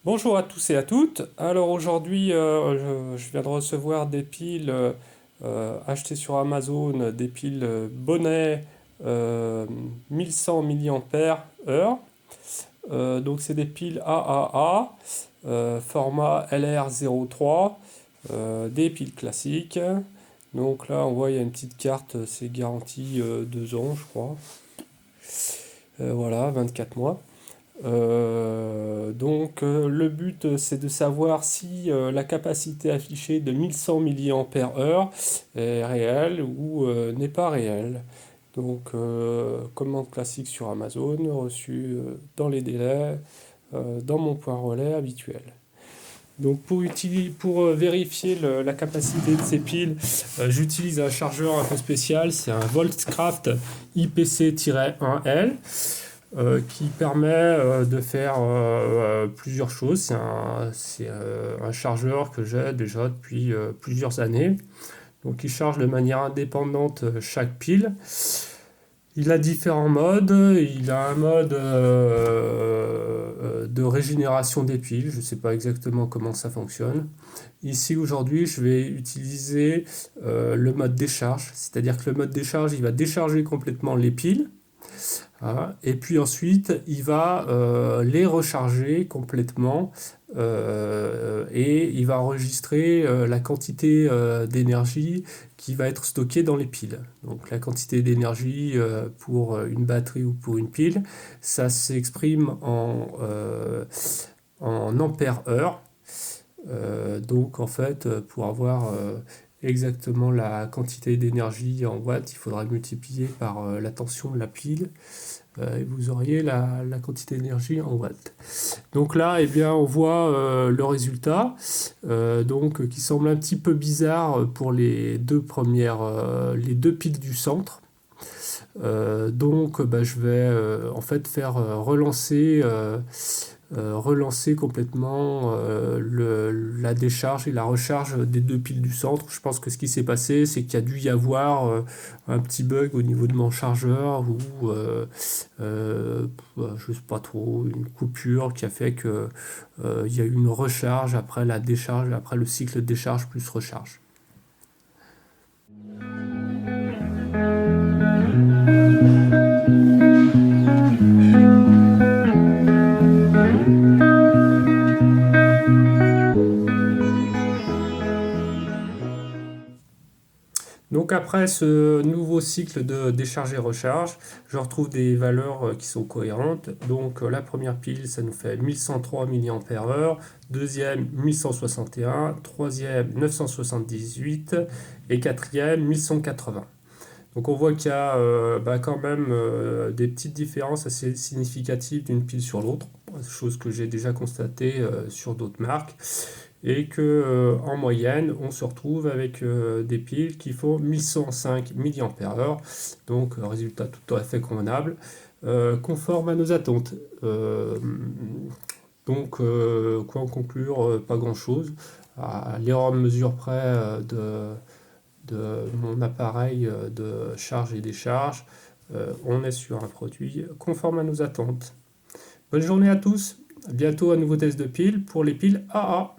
Bonjour à tous et à toutes. Alors aujourd'hui, je viens de recevoir des piles achetées sur Amazon, des piles Bonnet 1100 mAh. Donc c'est des piles AAA, format LR03, des piles classiques. Donc là, on voit, il y a une petite carte, c'est garanti 2 ans, je crois. Voilà, 24 mois. Le but c'est de savoir si la capacité affichée de 1100 mAh est réelle ou n'est pas réelle. Commande classique sur Amazon, reçue dans les délais, dans mon point relais habituel. Donc pour vérifier la capacité de ces piles, j'utilise un chargeur un peu spécial, c'est un Voltcraft IPC-1L qui permet de faire plusieurs choses. C'est un chargeur que j'ai déjà depuis plusieurs années. Donc il charge de manière indépendante chaque pile. Il a différents modes. Il a un mode de régénération des piles. Je ne sais pas exactement comment ça fonctionne. Ici aujourd'hui, je vais utiliser le mode décharge. C'est-à-dire que le mode décharge, il va décharger complètement les piles. Hein. Et puis ensuite, il va les recharger complètement et il va enregistrer la quantité d'énergie qui va être stockée dans les piles. Donc la quantité d'énergie pour une batterie ou pour une pile, ça s'exprime en ampères-heure. Donc en fait, pour avoir exactement la quantité d'énergie en watts, il faudra multiplier par la tension de la pile et vous auriez la quantité d'énergie en watts. Donc là, eh bien, on voit le résultat, qui semble un petit peu bizarre pour les deux piles du centre. Je vais en fait faire relancer complètement la décharge et la recharge des deux piles du centre. Je pense que ce qui s'est passé, c'est qu'il y a dû y avoir un petit bug au niveau de mon chargeur ou je sais pas trop, une coupure qui a fait que il y a eu une recharge après la décharge, après le cycle décharge plus recharge. Donc après ce nouveau cycle de décharge et recharge, je retrouve des valeurs qui sont cohérentes. Donc la première pile, ça nous fait 1103 mAh, deuxième 1161, troisième 978 et quatrième 1180. Donc on voit qu'il y a quand même des petites différences assez significatives d'une pile sur l'autre, chose que j'ai déjà constatée sur d'autres marques et que en moyenne on se retrouve avec des piles qui font 1105 mAh, donc résultat tout à fait convenable, conforme à nos attentes. Quoi en conclure, pas grand chose. À l'erreur de mesure près de mon appareil de charge et décharge, on est sur un produit conforme à nos attentes. Bonne journée à tous, à bientôt un nouveau test de piles pour les piles AA.